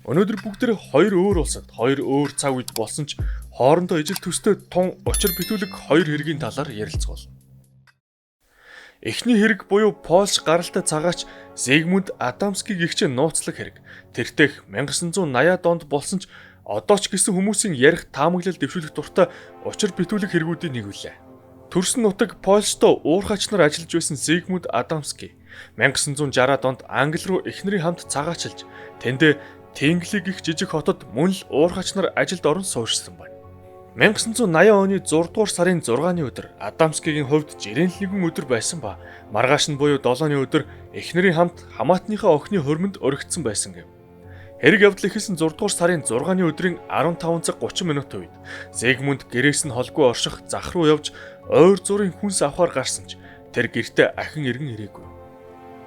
Өнөөдөр бүгдээр хоёр өөр улсад хоёр өөр цаг үед болсон ч хоорондоо ижил төстэй тун учир битүүлэг хоёр хэргийн талаар ярилцах болно. Эхний хэрэг буюу Польш гаралтай цагаач Зигмунд Адамскийг гихчэн нууцлах хэрэг. Тэртех 1980-аад онд болсон ч одоо ч гэсэн хүмүүсийн ярих таамаглал дэвшүүлэх дуртай учир битүүлэг хэрэгүүдийн нэг үлээ. Төрсөн нутаг Польштой уурхайч нар ажиллаж байсан Зигмунд Адамский 1960-аад онд Англи руу эхнэрийн хамт цагаачилж тэнд Тинглиг гих жижиг хотод мөн л уурхайч нар ажилд орон суурьшсан байна. 1980 оны 6 дугаар сарын 6-ны өдөр Адамскигийн хувьд жирэнлэгэн өдөр байсан ба маргааш нь буюу 7-ны өдөр эхнэрийн хамт хамаатныхаа охины хормонд өргөцсөн байсан гэв. Хэрэг явдал ихэлсэн 6 дугаар сарын 6-ны өдрийн 15 цаг 30 минутын үед Зигмунд гэрээс нь холгүй орших зах руу явж ойр зургийн хүнс авахар гарсан ч тэр гэртээ ахин иргэн ирээгүй.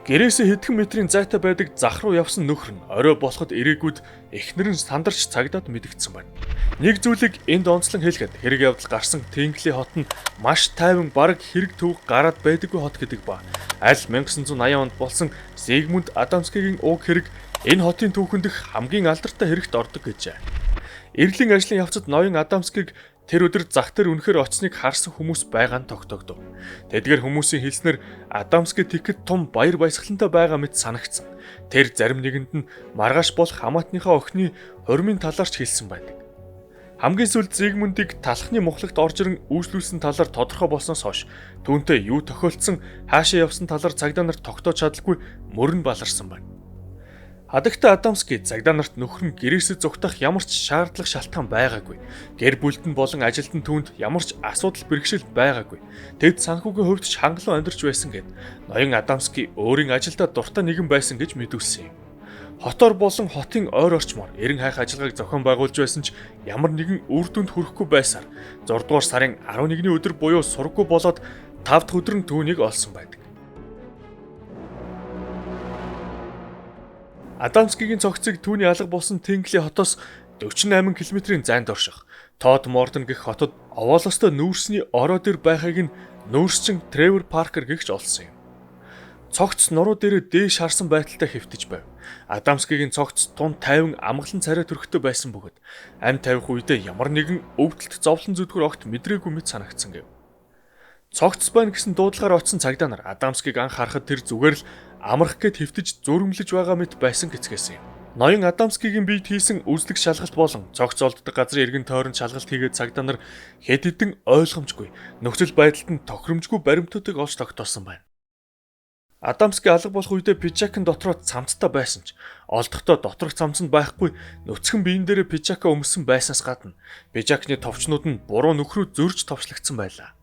Гэрээсээ хэдхэн метрийн зайтай байдаг зах руу явсан нөхөр нь орой болоход ирээгүйд эхнэр нь сандарч цагдаад мэдэгдсэн байна. Нэг зүйлийг энд онцлон хэлэхэд хэрэг явдал гарсан Тингли хот нь маш тайван бараг хэрэг төвөг гараад байдаггүй хот гэдэг ба аль 1980 онд болсон Зигмунд Адамскигийн уг хэрэг энэ хотын түүхэн дэх хамгийн алдартай хэрэгт ордог гэжээ. Эрлийн ажлын явцад ноён Адамскийг тэр өдөр зах дээр үнэхээр очсныг харсан хүмүүс байгаа нь тогтогдов. Тэдгээр хүмүүсийн хэлснээр Адамский тэгэхэд том баяр баясгалантай байгаа мэт санагдсан. Тэр зарим нэгэнд нь маргааш болох хамаатныхаа охины хормын талаар ч хэлсэн байдаг. Хамгийн сүүлд Зигмундыг талхны мухлагт орж ирэн үйлчлүүлсэн талаар тодорхой болсноос хойш түүнтэй юу тохиолдсон хаашаа явсан талаар цагдаа нарт тогтоож чадалгүй мөрөн баларсан байна. Хадагта Адамский цагдаа нарт нөхөр нь гэрээсээ зүгтах ямар ч шаардлага шалтгаан байгаагүй. Гэр бүлд нь болон ажилтны түүнд ямар ч асуудал бэрхшээл байгаагүй. Тэд санхүүгийн хувьд ч хангалуун амьдарч байсан гэд ноён Адамский өөрийн ажилдаа дуртай нэгэн байсан гэж мэдүүлсэн юм. Хотоор болон хотын ойр орчмоор эрен хайх ажиллагааг зохион байгуулж байсан ч ямар нэгэн үр дүнд хүрэхгүй байсаар 6 дугаар сарын 11-ний өдөр буюу сургаггүй болоод 5 дахь өдөр нь түүнийг олсон байдаг. Адамскигийн цогцыг түүний алга болсон Тингли хотоос 48 км-ийн зайд орших Тод Мортон гэх хотод овоолостой нүүрсний ороо дээр байхыг нь нүүрсчин Тревор Паркер гэгч олсон юм. Цогц нуруу дээрээ дээш харсан байдалтай хэвтэж байв. Адамскигийн цогц тун тайван амгалан царай төрхтэй байсан бөгөөд амь тавих үедээ ямар нэгэн өвдөлт зовлон зүдгэр огт мэдрээгүй мэт санагдсан гэв. Цогц байна гэсэн дуудлагаар очсон цагдаа нар Адамскийг анх харахад тэр зүгээр л амрах гэд хэвтэж зүрэмлэж байгаа мэт байсан гэцгээсэн юм. Ноён Адамскигийн биед хийсэн үзлэг шалгалт болон цогц олддог газрын эргэн тойронд шалгалт хийгээд цагдаа нар хэд хэдэн ойлгомжгүй нөхцөл байдалд нь тохиромжгүй баримтуудыг олж тогтоосон байна. Адамский алга болох үедээ пижакын дотроо цамцтай байсан ч олдохдоо доторх цамц нь байхгүй нүцгэн биен дээрээ пижака өмссөн байснаас гадна пижакны товчнууд нь буруу нөхрөө зөрж товчлогдсон байлаа.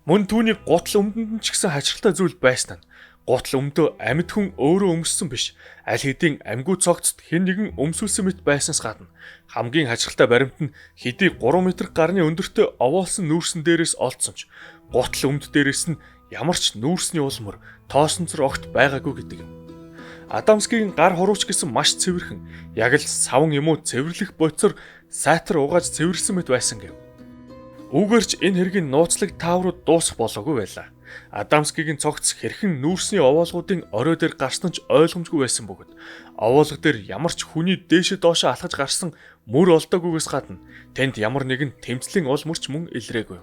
Мөн түүний гутал өмдөнд нь ч гэсэн хачирхалтай зүйл байсан нь гутал өмдөө амьд хүн өөрөө өмссөн биш. Аль хэдийн амьгүй цогцод хэн нэгэн өмсүүлсэн мэт байснаас гадна хамгийн хачирхалтай баримт нь хэдий 3 м гарны өндөртэй овоолсон нүүрсэн дээрээс олдсон ч гутал өмд дээрээс нь ямар ч нүүрсний улмөр тоосонцор огт байгаагүй гэдэг юм. Адамскигийн гар хурууч гэсэн маш цэвэрхэн яг л савн юм уу цэвэрлэх боцор сайтар угааж цэвэрсэн мэт байсан гэв. Үүгээрч энэ хэргийн нууцлаг тааврууд дуусах болоогүй байлаа. Адамскигийн цогц хэрхэн нүүрсний овоолгуудын орой дээр гарсан ч ойлгомжгүй байсан бөгөөд овоолго дээр ямар ч хүний дээшээ доошоо алхаж гарсан мөр олдоогүйгээс гадна тэнд ямар нэгэн тэмцлийн ул мөрч мөн илрээгүй.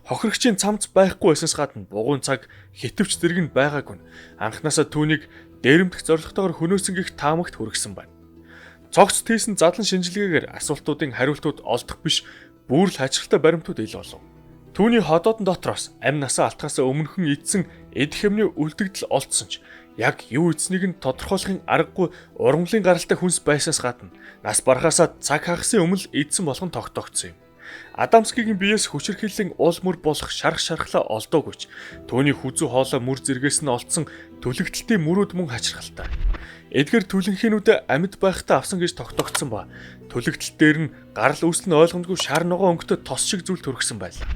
Хохирогчийн цамц байхгүй байснаас гадна бугуун цаг хитвч зэрэг нь байгаагүй. Анхнаасаа түүнийг дээрэмдэх зорилготойгоор хөнөөсөн гих таамагт хүргэсэн байна. Цогц тийсэн задлан шинжилгээгээр асуултуудын хариултууд олдох биш бүр л хачирхалтай баримтууд ил болов. Түүний ходоодон дотроос амь насаа алтахаас өмнөхөн идсэн эд хэмнээ үлдэгдэл олдсон ч яг юу идснийг нь тодорхойлохын аргагүй ургамлын гаралтай хүнс байснаас гадна нас барахаасаа цаг хагасан өмнө идсэн болох нь тогтогдсон юм. Адамскигийн биеэс хүчирхийллийн уул мөр болох шарх шархлаа олдоогүй ч түүний хүзүү хоолой мөр зэргээс нь олдсон төлөгдөлтийн мөрүүд мөн хачирхалтай. Эдгээр түлэнхийнүүдэд амьд байхдаа авсан гэж тогтогдсон ба төлөгдөлт дээр нь гарал үүсэл нь ойлгомжгүй шар ногоо өнгөтэй тос шиг зүйл төрөгсөн байлаа.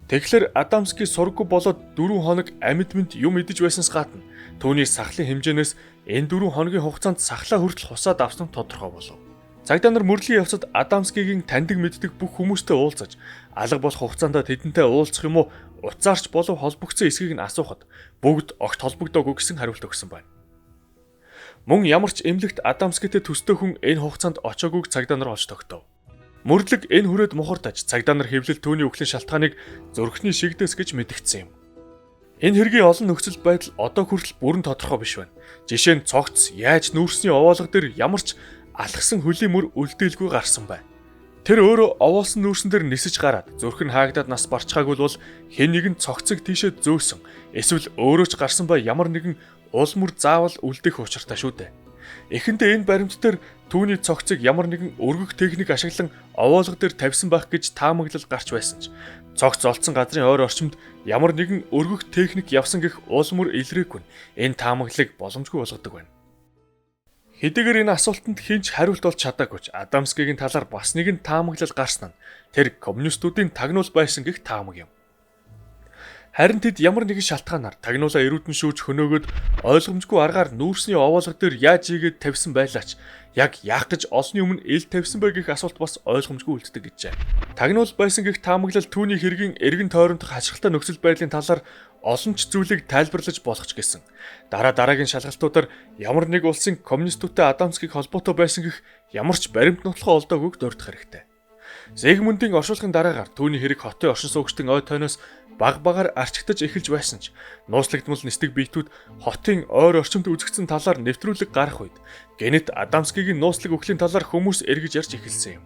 Тэгэхээр Адамский сургаггүй болоод 4 хоног амьд мэд юм идэж байснаас гадна түүний сахлын хэмжээнээс энэ 4 хоногийн хугацаанд сахлаа хүртэл хусаад авсан тодорхой болов. Цагдаа нар мөрлийн явцад Адамскигийн таньдаг мэддэг бүх хүмүүстэй уулзаж алга болох хугацаанд тэдэнтэй уулзах юм уу уцаарч болов холбогдсон эсхийг нь асуухад бүгд огт холбогдоогүй гэсэн хариулт өгсөн байна. Мөн ямар ч эмнэлэгт Адамскитэй төстэй хүн энэ хугацаанд очоогүйг цагдаа нар олж тогтов. Мөрлөг энэ хүрээд мухардаж цагдаа нар хэвлэл түүний үхлийн шалтгааныг зөрхний шигдэс гэж мэдгдсэн юм. Энэ хэргийн олон нөхцөл байдал одоо хүртэл бүрэн тодорхой биш байна. Жишээ нь цогц яаж нүүрсний овоолго дээр ямар ч алхсан хөлийн мөр үлдээлгүй гарсан байна. Тэр өөрөө овоолсон нүүрсэн дээр нисэж гараад зүрх нь хаагдаад нас барчхаагүй бол хэн нэгэн цогцыг тийшээ зөөсөн эсвэл өөрөө ч гарсан ба ямар нэгэн уул мөр заавал үлдэх учиртай шүү дээ. Эхэндээ энэ баримт дээр түүний цогцыг ямар нэгэн өргөх техник ашиглан овоолго дээр тавьсан байх гэж таамаглал гарч байсан ч цогц олцсон газрын ойр орчимд ямар нэгэн өргөх техник явсан гэх уул мөр илрээгүй нь энэ таамаглалыг боломжгүй болгодог байна. Хэдийгээр энэ асуултанд хинч хариулт олж чадаагүй ч Адамскигийн талаар бас нэгэн таамаглал гарсан нь тэр коммунистуудын тагнуул байсан гэх таамаг юм. Харин тэд ямар нэгэн шалтгаанаар тагнуулаа эрүүдэн шүүж хөнөөгөөд ойлгомжгүй аргаар нүүрсний овоолго дээр яаж ийгээд тавьсан байлаач яг яах гэж олонний өмнө ил тавьсан бэ гэх асуулт бас ойлгомжгүй үлддэг гэжээ. Тагнуул байсан гэх таамаглал түүний хэргийн эргэн тойрондох ашигтай нөхцөл байдлын талаар олон ч зүйлийг тайлбарлаж болох ч гэсэн дараагийн шалгалтуудаар ямар нэг улсын коммунистуудтай Адамскийг холбоотой байсан гэх ямар ч баримт нотлохоо олдоогүйг дурдах хэрэгтэй. Зигмундын оршуулгын дараагаар түүний хэрэг хотын оршин суугчдын ой тойноос багаар арчигдаж эхэлж байсан ч нууцлагдмал нисдэг биетүүд хотын ойр орчимд үзэгдсэн талаар нэвтрүүлэг гарах үед гэнэт Адамскигийн нууцлаг өхлийн талаар хүмүүс эргэж ярьж эхэлсэн юм.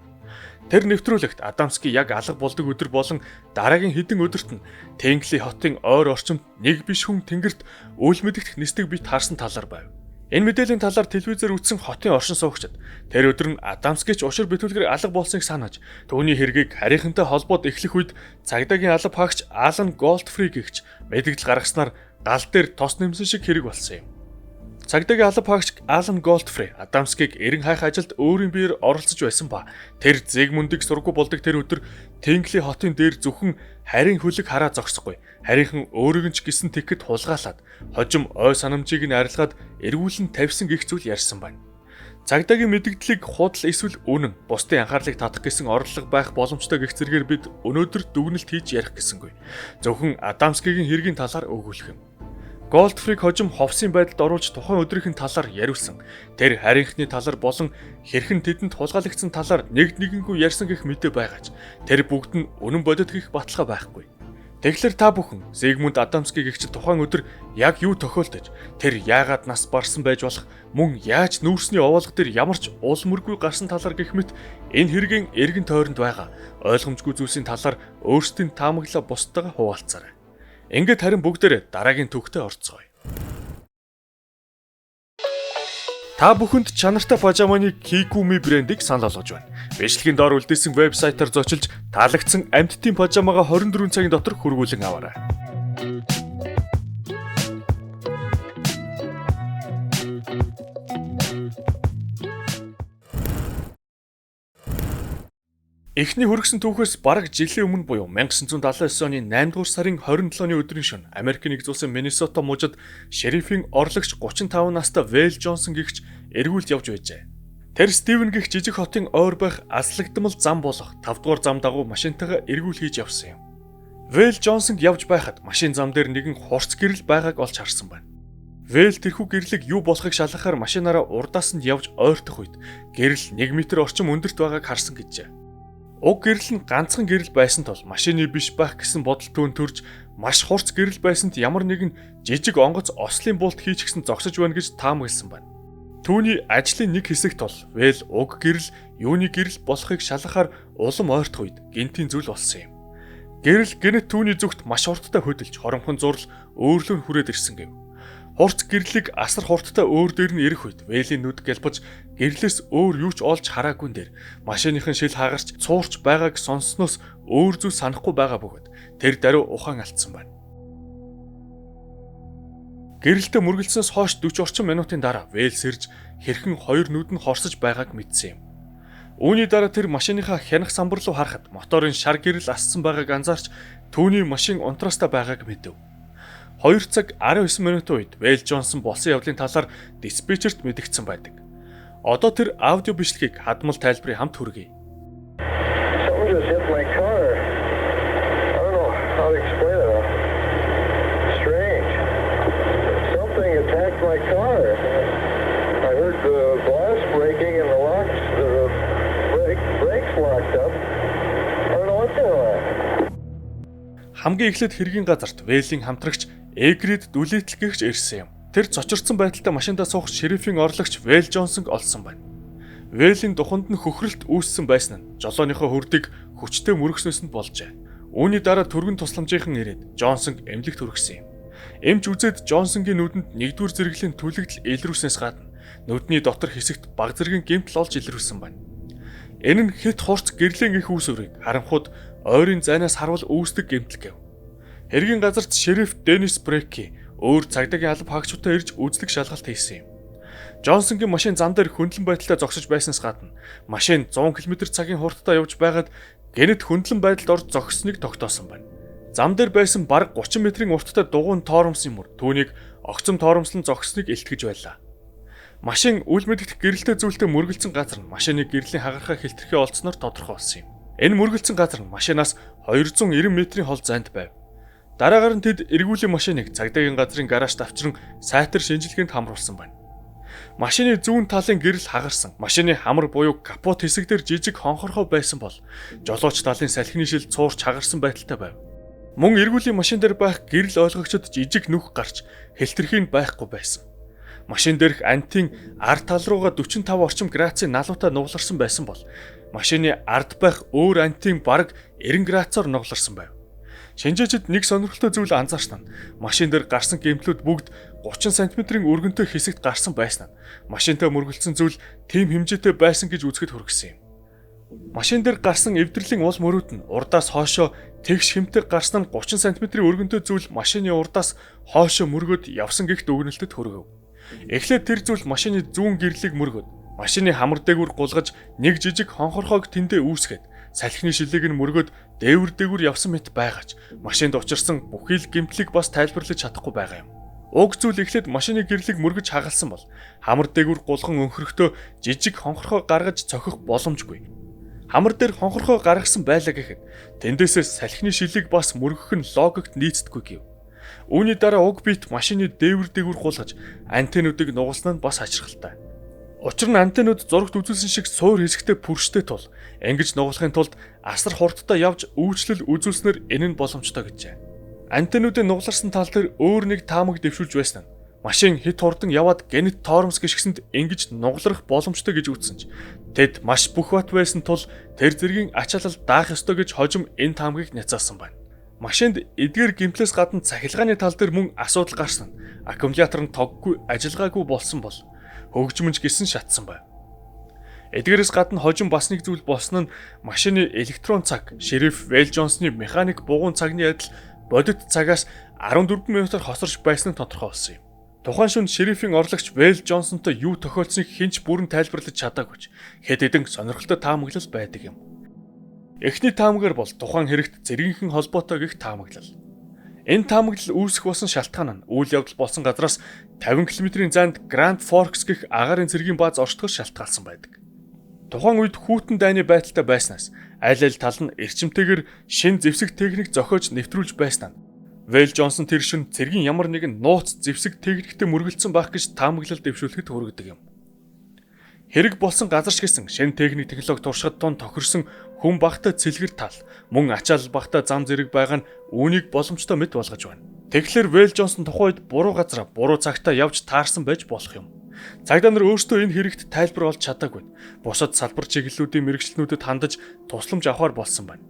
Тэр нэвтрүүлэгт Адамский яг алга болдог өдөр болон дараагийн хэдэн өдөрт нь Тэнгли хотын ойр орчимд нэг биш хүн тэнгэрт үл мэдэгдэх нисдэг биет харсан талаар байв. Энэ мэдээллийн талаар телевизээр үзсэн хотын оршин суугчид тэр өдөр нь Адамский ч ушир битүүлгээр алга болсныг санаж түүний хэргийг харийнхантай холбоод эхлэх үед цагдаагийн алба хаагч Алан Голдфри гэгч мэдээлэл гаргаснаар гал дээр тос нэмсэн шиг хэрэг болсон юм. Цагдаагийн алба хаагч Алан Голдфри Адамскийг эрен хайх ажилд өөрийн биеэр оролцож байсан ба тэр Зигмундыг сургуу болдог тэр өдөр Тэнгли хотын дээр зөвхөн харийн хөлөг хараа зогсохгүй. Харийнхан өөрийг нь ч гисэн тэхэд хулгаалаад хожим ой санамжийг нь арилгаад эргүүлэн тавьсан гэх зүйл ярьсан байна. Цагдаагийн мэдээллийг худал эсвэл үнэн бусдын анхаарлыг татах гэсэн орлого байх боломжтой гэх зэргээр бид өнөөдөр дүгнэлт хийж ярих гэсэнгүй. Зөвхөн Адамскигийн хэргийн талаар өгүүлэх юм. Голдфриг хожим ховсын байдалд оруулж тухайн өдрийнхэн талаар яриулсан. Тэр харийнхны талаар болон хэрхэн тэдэнд хулгайлагдсан талаар нэгнгүй ярьсан гэх мэдээ байгаач тэр бүгд нь үнэн бодит гэх баталгаа байхгүй. Тэгэхээр та бүхэн Зигмунд Адамский гэгч тухайн өдөр яг юу тохиолдож тэр яагаад нас барсан байж болох мөн яаж нүүрсний овоолго дээр ямар ч уул мөргүй гарсан талаар гэх мэт энэ хэргийн эргэн тойронд байгаа ойлгомжгүй зүйлсийн талаар өөрсдийн таамаглалаа бусдаагаа хуваалцаарай. Ингээд харин бүгдээрээ дараагийн түүхтэй орцгоё. Та бүхэнд чанартай пажаманы Kigumi брендийг санал болгож байна. Бичлэгийн доор үлдээсэн вебсайтаар зочилж таалагдсан амьтдын пажамагаа 24 цагийн дотор хүргүүлэн аваарай. Эхний хүргэсэн түүхээс бараг жилийн өмнө буюу 1979 оны 8 дугаар сарын 27-ны өдрийн шөнө Америк нэгдсэн улсын Миннесота мужид шерифийн орлогч 35 настай Вэл Джонсон гэгч эргүүлж явж байжээ. Тэр Стивен гэх жижиг хотын ойр байх аслагдмал зам болох 5 дугаар зам дагуу машинтайгаа эргүүл хийж явсан юм. Вэл Джонсон явж байхад машин зам дээр нэгэн хурц гэрэл байгааг олж харсан байна. Вэл тэрхүү гэрлийг юу болохыг шалгахаар машинаараа урдаас нь явж ойртох үед гэрэл 1 метр орчим өндөрт байгааг харсан гэжээ. Уг гэрэл нь ганцхан гэрэл байсан тул машины биш байх гэсэн бодол түүн төрж маш хурц гэрэл байсанд ямар нэгэн жижиг онгоц ослын булт хийж гисэн зогсож байна гэж таамагласан байна. Түүний ажлын нэг хэсэгт бол Вэл уг гэрэл юуны гэрэл болохыг шалгахаар улам ойртох үед гинтийн зүйл болсон юм. Гэрэл гэнэт түүний зүгт маш хурдтай хөдөлж хоромхон зурл өөрлөө хүрээд ирсэн гэв. Хурц гэрлийг асар хурдтай өөр дээр нь ирэх үед Вэлийн нүд гэлбэж гэрлээс өөр юу ч олж хараагүй нэр машиныхын шил хагарч цуурч байгааг сонссноос өөр зүйл санахгүй байгаа бөгөөд тэр даруй ухаан алдсан байна. Гэрэлтэй мөргөлдсөнөөс хойш 40 орчим минутын дараа Вэл сэрж хэрхэн хоёр нүд нь хорсож байгааг мэдсэн юм. Үүний дараа тэр машиныхаа хянах самбар руу харахад моторын шар гэрэл ассан байгааг анзаарч түүний машин унтраастай байгааг мэдэв. 2 цаг 19 минутын үед Вэл Джонсон болсон явдлын талаар диспетчерт мэдгдсэн байдаг. Одоо тэр аудио бичлэгийг хадмал тайлбарын хамт хүргэе. Хамгийн эхлээд хэргийн газарт Вэйлийн хамтрагч Эгрид Дүлитл гэгч ирсэн юм. Тэр цочирдсан байдалтай машиндаа суух шерифийн орлогч Вэйл Джонсонг олсон байна. Вэйлийн духанд нь хөхрөлт үүссэн байсан нь жолооныхоо хөрдийг хүчтэй мөргснөөс нь болжээ. Үүний дараа түргэн тусламжийнхан ирээд Джонсонг эмнэлэгт хүргэсэн юм. Эмч үзээд Джонсонгийн нүдэнд нэгдүгээр зэрэглийн түлэгдэл илрүүлснээс гадна нүдний дотор хэсэгт баг зэргийн гэмтэл олж илрүүлсэн байна. Энэ нь хэд хурц гэрлийн их үүсвэрийг харамхууд ойрын зайнаас харвал үүсдэг гэмтэл гэв. Хэргийн газарт шериф Деннис Брэки өөр цагдаагийн алба хаагчтай ирж үзлэг шалгалт хийсэн юм. Джонсонгийн машин зам дээр хөндлөн байдалтай зогсож байснаас гадна машин 100 км/цагийн хурдтай явж байгаад гэнэт хөндлөн байдалд орж зогссоныг тогтоосон байна. Зам дээр байсан бараг 30 метрийн урттай дугуйн тоормсон мөр түүнийг огцом тоормслон зогссныг илтгэж байлаа. Машин үл мэдэгдэх гэрэлтэй зүйлтэй мөргөлдсөн газар нь машины гэрлийн хагархаа хэлтэрхий олцсноор тодорхой болсон юм. Энэ мөргөлдсөн газар нь машинаас 290 метрийн хол зайд байв. Дараагаар нь тэд эргүүлийн машиныг цагдаагийн газрын гаражт авчран сайтар шинжилгээнд хамруулсан байна. Машины зүүн талын гэрэл хагарсан. Машины хамар буюу капот хэсэг дээр жижиг хонхорхоо байсан бол жолооч талын салхины шил цуурч хагарсан байдалтай байв. Мөн эргүүлийн машин дээр байх гэрэл ойлгогчд жижиг нүх гарч хэлтэрхийнд байхгүй байсан. Машин дээрх антийн ард тал руугаа 45 орчим градусын налуутай нугларсан байсан бол машины ард байх өөр антийн бараг 90 градусаар нугларсан байв. Шинжээчид нэг сонирхолтой зүйл анзаарсан нь машин дээр гарсан гэмтлүүд бүгд 30 см-ийн өргөнтэй хэсэгт гарсан байсан нь машинтай мөргөлдсөн зүйл тийм хэмжээтэй байсан гэж үзэхэд хүргэсэн юм. Машин дээр гарсан эвдэрлийн уул мөрүүд нь урдаас хоошоо тэгш хэмтэй гарсан нь 30 см-ийн өргөнтэй зүйл машины урдаас хоошоо мөргөд явсан гихт өгнөлтөд хүргэв. Эхлээд тэр зүйл машины зүүн гэрлийг мөргөд машины хамар дээгүүр гулгаж нэг жижиг хонхорхоог тэндээ үүсгээд салхины шилийг нь мөргөд дээвэр явсан мэт байгаач машинд учирсан бүхий л гэмтлийг бас тайлбарлаж чадахгүй байгаа юм. Уг зүйл эхлээд машины гэрлийг мөргөж хагалсан бол хамар дээгүүр гулган өнхөрөхдөө жижиг хонхорхоо гаргаж цохих боломжгүй. Хамар дээр хонхорхоо гаргасан байлаа гэхэд тэндээсээ салхины шилийг бас мөргөх нь логикт нийцдэггүй гэв. Үүний дараа уг бит машины дээвэр гулгаж антеннуудыг нугалсан нь бас хачирхалтай. Учир нь антеннууд зурагт үзүүлсэн шиг суур хэсэгтээ пүрштэй тул ингэж нугалахын тулд асар хурдтай явж үйлчлэл үзүүлснээр энэ нь боломжтой гэжээ. Антеннуудын нугаларсан тал дээр өөр нэг таамаг дэвшүүлж байсан нь машин хит хурдан яваад гэнэт тоормс гიშгсэнд ингэж нугалрах боломжтой гэж үзсэн ч тэд маш бүх бат байсан тул тэр зэргийн ачаалал даах ёстой гэж хожим энэ таамгийг няцаасан байна. Машинд эдгээр гэмтлээс гадна цахилгааны тал дээр мөн асуудал гарсан. Аккумулятор нь тоггүй ажиллагаагүй болсон бол хөгжмөнч гисэн шатсан байв. Эдгээрээс гадна хожим бас нэг зүйл болсон нь машины электрон цаг, шериф Вэйл Джонсны механик бугуун цагны адил бодит цагаас 14 минутаар хосорч байсан нь тодорхой болсон юм. Тухайн шөнө шерифийн орлогч Вэйл Джонсонтой юу тохиолдсныг хинч бүрэн тайлбарлаж чадаагүй ч хэд хэдэн сонирхолтой таамаглал байдаг юм. Эхний таамагаар бол тухайн хэрэгт зэргийнхэн холбоотой гэх таамаглал. Энэ таамаглал үүсэх болсон шалтгаан нь үйл явдал болсон газраас 50 км-ийн зайд Grand Forks гэх агаарын цэргийн бааз оршдогоос шалтгаалсан байдаг. Тухайн үед хүйтэн дайны байдалтай байснаас аль тал нь эрчимтэйгээр шин зэвсэг техник зохиож нэвтрүүлж байснаа Вэйл Джонсон тэр шин цэргийн ямар нэгэн нууц зэвсэг техниктэй мөргөлдсөн байх гэж таамаглал дэвшүүлэхэд хүргэдэг юм. Хэрэг болсон газарч гэсэн шин техник технологи туршихад тун тохирсон хүн багтаа цэлгэр тал мөн ачаал багтаа зам зэрэг байгаа нь үүнийг боломжтой мэт болгож байна. Тэгэхээр Вэйл Джонсон тухайд буруу газараа буруу цагтаа явж таарсан байж болох юм. Цагдаа нар өөрсдөө энэ хэрэгт тайлбар олж чадаагүй. Бусад салбар чиглэлүүдийн мэрэгчлэнүүдэд хандаж тусламж авахар болсон байна.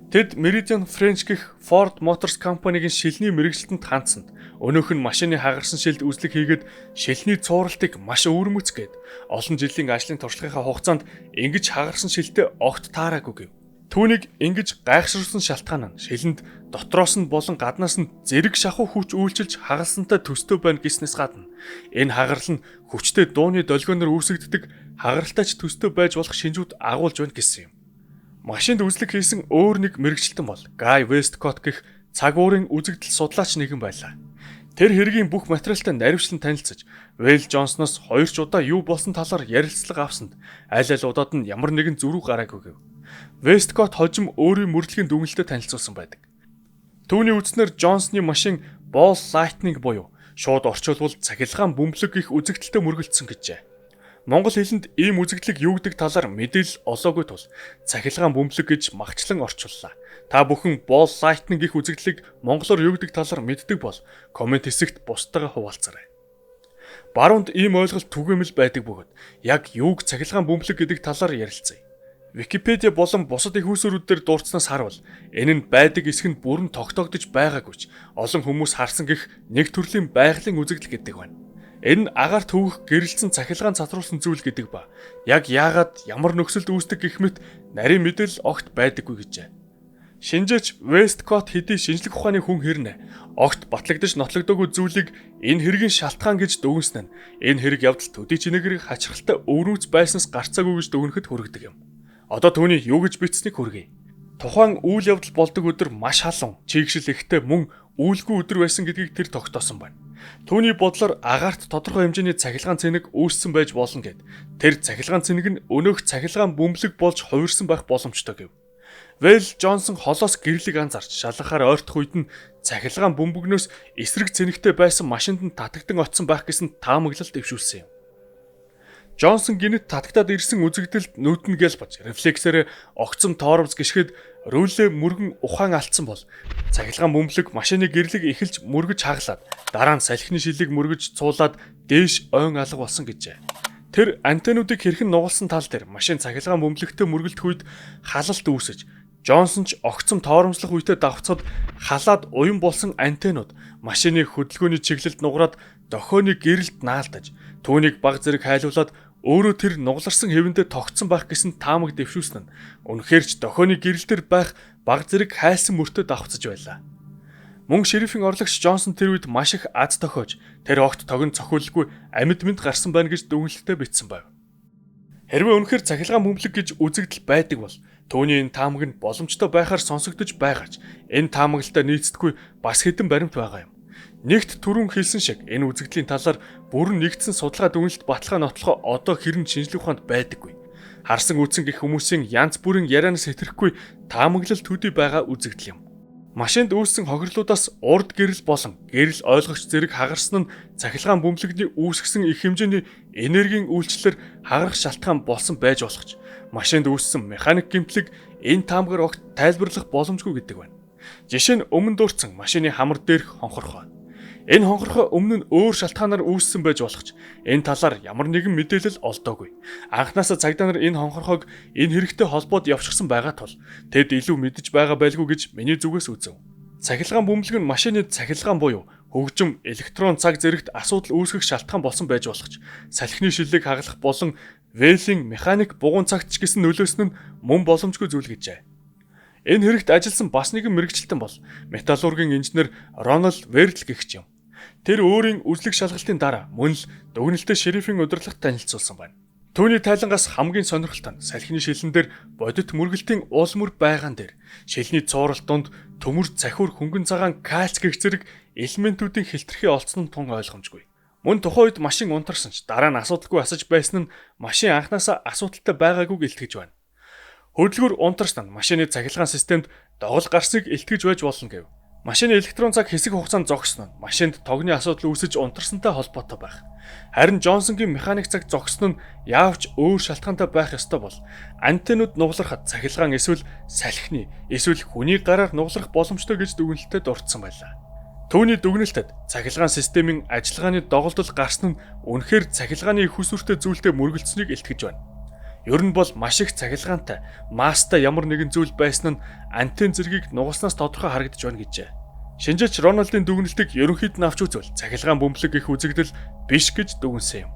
Тэд Meridian French гэх Ford Motors компанигийн шилний мэрэгчлэлтэнд хандсанд өнөөх нь машины хагарсан шилд үзлэг хийгээд шилний цууралтыг маш өвөрмөцгээд олон жилийн ажлын туршлагынхаа хугацаанд ингэж хагарсан шилтэй огт таараагүй гэв. Түүнийг ингэж гайхшруулсан шалтгаан нь шилэнд дотроос нь болон гаднаас нь зэрэг шахуу хүч үйлчилж хагалсантай төстэй байна гэснээс гадна энэ хагарал нь хүчтэй дууны долгионоор үүсгэгддэг хагаралтайч төстэй байж болох шинжүүд агуулж байна гэсэн юм. Машинд үзлэг хийсэн өөр нэг мэрэгчлэлтэн бол Guy Westcott гэх цаг уурын үзэгдэл судлаач нэгэн байлаа. Тэр хэргийн бүх материалтай наривчлан танилцж, Вэйл Джонсноос 2 ч удаа юу болсон талаар ярилцлага авсанд аль удаад нь ямар нэгэн зөрүү гараагүй гэв. Westcott хожим өөрийн мөрдлөгийн дүгнэлтэд танилцуулсан байдаг. Түүний үзнээр Джонсны машин Ball Lightning буюу шууд орчуулбал цахилгаан бөмбөлөг гэх үзэгдэлтэй мөргөлдсөн гэжээ. Монгол хэлэнд ийм үзэгдлийг юу гэдэг талаар мэдээлэл олоогүй тул цахилгаан бөмбөлөг гэж магчлан орчууллаа. Та бүхэн Ball Lightning гэх үзэгдлийг монголоор юу гэдэг талаар мэддэг бол комент хэсэгт бусдаагаа хуваалцаарай. Баруунд ийм ойлголт түгээмэл байдаг бөгөөд яг юуг цахилгаан бөмбөлөг гэдэг талаар ярилцъя. Википедиа болон бусад их үүсвэрүүд дээр дурдсанаас харвал энэ нь байдаг эсэх нь бүрэн тогтоогдож байгаагүй ч олон хүмүүс харсан гэх нэг төрлийн байгалийн үзэгдэл гэдэг байна. Энэ нь агаар төвөх гэрэлцэн цахилгаан цатруулсан зүйл гэдэг ба яг яагаад ямар нөхцөлд үүсдэг гэх мэт нарийн мэдээлэл огт байдаггүй гэжээ. Шинжээч Westcott хэдий шинжлэх ухааны хүн хэрнэ огт батлагдаж нотлогдоогүй зүйлийг энэ хэргийн шалтгаан гэж дүгнсэн нь энэ хэрэг явдал төдий чинээгэр хачирхалтай өврүүц байснаас гарцаагүй гэж дүгнэхэд хүргэдэг юм. Одоо түүний юу гэж бичсэнийг хүргэе. Тухайн үйл явдал болдог өдөр маш халуун, чийгшил ихтэй мөн үйлгүй өдөр байсан гэдгийг тэр тогтоосон байна. Түүний бодлоор агаарт тодорхой хэмжээний цахилгаан цэнэг үүссэн байж болно гэд тэр цахилгаан цэнэг нь өнөөх цахилгаан бөмбөлөг болж хувирсан байх боломжтой гэв. Вэл Джонсон холоос гэрлийг анзарч шалгахаар ойртох үед нь цахилгаан бөмбөгнөөс эсрэг цэнэгтэй байсан машинд нь татагдан очсон байх гэсэн таамаглалт дэвшүүлсэн юм. Джонсон гинэт татагтаад ирсэн үзэгдэлд нүд нь гэлбаж, рефлексээр огцом тоорвс гიშгэд рүүлээ мөргөн ухаан алдсан бол цахилгаан бөмбөлөг машины гэрлийг эхэлж мөргөж хаглаад дараа нь салхины шилийг мөргөж цуулаад дээш ойн алга болсон гэжээ. Тэр антеннуудыг хэрхэн нугалсан тал дээр машин цахилгаан бөмбөлөгтэй мөргөлдөх үед халалт үүсэж, Джонсон ч огцом тоормслох үедээ давхцаад халаад уян болсон антеннууд машины хөдөлгөөний чиглэлд нугараад дохионы гэрэлд наалдаж, түүнийг баг зэрэг хайлуулад өөрөө тэр нугаларсан хэвэндээ тогтсон байх гэсэн таамаг дэвшүүлсэн нь үнэхээр ч дохионы гэрэлтэр байх баг зэрэг хайлсан мөртөө давхцаж байлаа. Мөн шерифийн орлогч Джонсон тэр үед маш их аз тохиож тэр огт тогн цохиулгүй амьд мэд гарсан байна гэж дүгнэлттэй бичсэн байв. Хэрвээ үнэхээр цахилгаан бөмбөлөг гэж үзэгдэл байдаг бол түүний энэ таамаг нь боломжтой байхаар сонсогдож байгаач энэ таамаглалтаа нийцдэггүй бас хэдэн баримт байгаа юм. Нэгт түрүүн хэлсэн шиг энэ үзэгдлийн талаар бүрэн нэгдсэн судалгаа дүгнэлт баталгаа нотлохоо одоо хэрэн шинжлэх ухаанд байдаггүй. Харсан үүсэн гэх хүмүүсийн янз бүрийн ярианаас хэтрэхгүй таамаглал төдий байгаа үзэгдэл юм. Машинд үүссэн хохирлуудаас урд гэрэл болон гэрэл ойлгогч зэрэг хагарсан нь цахилгаан бөмбөлөгний үүсгэсэн их хэмжээний энергийн үйлчлэлээр хагарах шалтгаан болсон байж болох ч машинд үүссэн механик гэмтлэг энэ таамгаар огт тайлбарлах боломжгүй гэдэг байна. Жишээ нь өмнө дурдсан машины хамар дээрх хонхорхоо. Энэ хонхорхоо өмнө нь өөр шалтгаанаар үүссэн байж болох ч энэ талаар ямар нэгэн мэдээлэл олдоогүй. Анхнаасаа цагдаа нар энэ хонхорхоог энэ хэрэгтэй холбоод явчихсан байгаа тул тэд илүү мэдэж байгаа байлгүй гэж миний зүгээс үзэв. Цахилгаан бөмбөлөг нь машины цахилгаан буюу хөгжим, электрон цаг зэрэгт асуудал үүсгэх шалтгаан болсон байж болох ч салхины шилийг хаглах болон вэлийн механик бугуун цагт ч гэсэн нөлөөсөн нь мөн боломжгүй зүйл гэжээ. Энэ хэрэгт ажилласан бас нэгэн мэрэгчлэлтэн бол металлургийн инженер Рональд Вердл гэгч юм. Тэр өөрийн үзлэг шалгалтын дараа мөн л дүгнэлтэд шерифийн удирдлагт танилцуулсан байна. Түүний тайлангаас хамгийн сонирхолтой нь салхины шилэн дээр бодит мөргөлтийн уулмөр байгаан дээр шилний цууралт донд төмөр цахиур хөнгөн цагаан кальц гэх зэрэг элементүүдийн хэлтэрхий олцсон нь тун ойлгомжгүй. Мөн тухайн үед машин унтарсан ч дараа нь асуудалгүй асаж байсан нь машин анхнаасаа асуудалтай байгаагүй илтгэж байна. Хөдөлгүүр унтарсан нь машины цахилгаан системд догол гарсыг илтгэж байж болно гэв. Машины электрон цаг хэсэг хугацаанд зогсон нь машинд тогны асуудал үүсэж унтарсантай холбоотой байх. Харин Джонсонгийн механик цаг зогсон нь яавч өөр шалтгаантай байх ёстой бол антеннууд нугларахад цахилгаан эсвэл салхины эсвэл хүний гараар нугларах боломжтой гэж дүгнэлтэд дурдсан байлаа. Түүний дүгнэлтэд цахилгаан системийн ажиллагааны доголдол гарсан нь үнэхээр цахилгааны их усүртэй зүйлтэй мөргөлдсөнийг илтгэж байна. Ер нь бол маш их цахилгаантай, маастай ямар нэгэн зүйл байсан нь антенн зэргийг нугалснаас тодорхой харагдаж байна гэжээ. Шинжээч Рональдын дүгнэлтийг ерөнхийд нь авч үзвэл цахилгаан бөмбөлөг их үзэгдэл биш гэж дүгнсэн юм.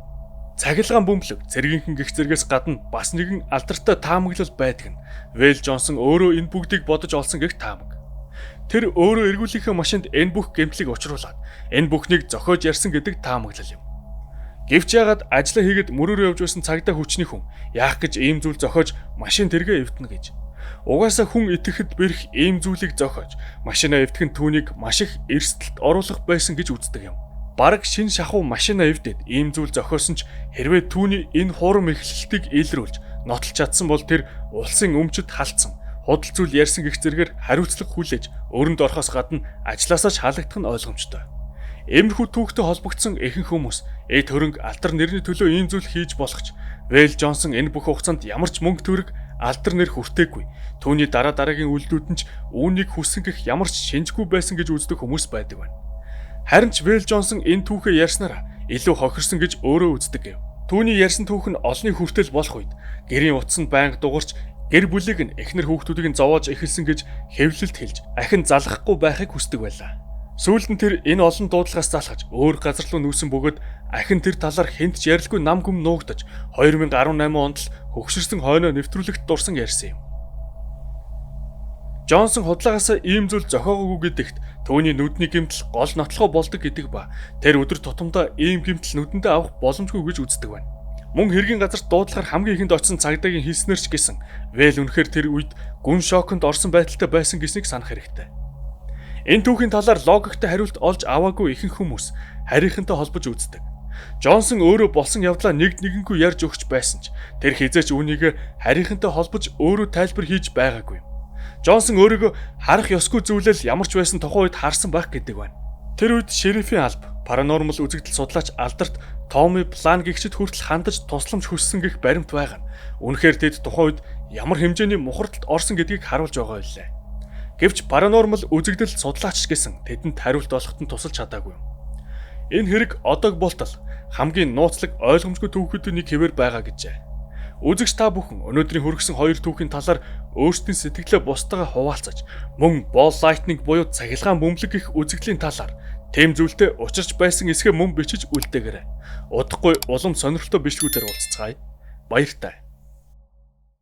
Цахилгаан бөмбөлөг зэргийнхэн гих зэргээс гадна бас нэгэн алдартай таамаглал байдаг нь Вэл Джонсон өөрөө энэ бүгдийг бодож олсон гэх таамаг. Тэр өөрөө эргүүлийнхээ машинд энэ бүх гэмтлийг учруулад энэ бүхнийг зохиож ярьсан гэдэг таамаглал юм. Гэвч яагаад ажиллаа хийгээд мөрөөрөө явж байсан цагдаа хүчний хүн яах гэж ийм зүйл зохиож машин тэргээ эвдэнэ гэж. Угаасаа хүн итгэхэд бэрх ийм зүйлийг зохиож машинаа эвдэх нь түүнийг маш их эрсдэлд оруулах байсан гэж үздэг юм. Бараг шин шахуу машинаа эвдээд ийм зүйл зохиосон ч хэрвээ түүний энэ хурам эхлэлтийг илрүүлж нотолж чадсан бол тэр улсын өмчөд халтсан худал зүйл ярьсан гэх зэргээр хариуцлага хүлээж өрөнд орохоос гадна ажилласаа ч халагдах нь ойлгомжтой. Иймэрхүү түүхтэй холбогдсон ихэнх хүмүүс эд хөрөнгө алтар нэрний төлөө ийм зүйл хийж болохч Вэл Жонсон энэ бүх хугацаанд ямар ч мөнгө төгрөг алтар нэр хүртээгүй. Түүний дараагийн үйлдэлүүд нь ч үүнийг хүссэн гэх ямар ч шинжгүй байсан гэж үздэг хүмүүс байдаг байна. Харин ч Вэл Жонсон энэ түүхээ ярьснараа илүү хохирсон гэж өөрөө үздэг гэв. Түүний ярьсан түүх нь олонний хүртэл болох үед гэрийн утас нь байнга дугарч гэр бүлийг нь эхнэр хүүхдүүдийг нь зовоож эхэлсэн гэж хэвлэлд хэлж ахин залгахгүй байхыг хүсдэг байлаа. Сүүлд нь тэр энэ олон дуудлагаас залхаж өөр газар руу нүүсэн бөгөөд ахин тэр талаар хинт ч ярилгүй нам гүм нуугдаж 2018 онд л хөгшөрсөн хойноо нэвтрүүлэгт дурсан ярьсан юм. Жонсон худлаагаас ийм зүйл зохиогоогүй гэдэгт түүний нүдний гэмтэл гол нотлохоо болдог гэдэг ба тэр өдөр тутамдаа ийм гэмтэл нүдэндээ авах боломжгүй гэж үздэг байна. Мөн хэргийн газарт дуудлагаар хамгийн ихэнд очсон цагдаагийн хийснэрч гэсэн Вэл үнэхээр тэр үед гүн шоконд орсон байдалтай байсан гэснийг санах хэрэгтэй. Энэ түүхийн талаар логиктой хариулт олж аваагүй ихэнх хүмүүс харийнхантай холбож үздэг. Жонсон өөрөө болсон явдлаа нэгэнгүй ярьж өгч байсан ч тэр хизээч үүнийг харийнхантай холбож өөрөө тайлбар хийж байгаагүй юм. Жонсон өөрийгөө харах ёсгүй зүйлэл ямар ч байсан тухайн үед харсан байх гэдэг байна. Тэр үед шерифийн алба, паранормал үзэгдэл судлаач алдарт Томми План гэгчид хүртэл хандаж тусламж хүссэн гэх баримт байгаа нь үнэхээр тэд тухайн үед ямар хэмжээний мухардалд орсон гэдгийг харуулж байгаа байлаа. Гэвч паранормал үзэгдэл судлаач гэсэн тэдэнд хариулт олоход нь тусалж чадаагүй. Энэ хэрэг одоог болтол хамгийн нууцлаг ойлгомжгүй түүхүүдийн нэг хэвээр байгаа гэжээ. Үзэгч та бүхэн өнөөдрийн хөргсөн хоёр түүхийн талаар өөрсдийн сэтгэлээ бусдаагаа хуваалцаж мөн Ball Lightning буюу цахилгаан бөмбөлөг гэх үзэгдлийн талаар тэм зүйлтэй учирч байсан эсгээ мөн бичиж үлдээгээрэй. Удахгүй улам сонирхолтой бичлэгүүдээр уулзцгаая. Баяртай.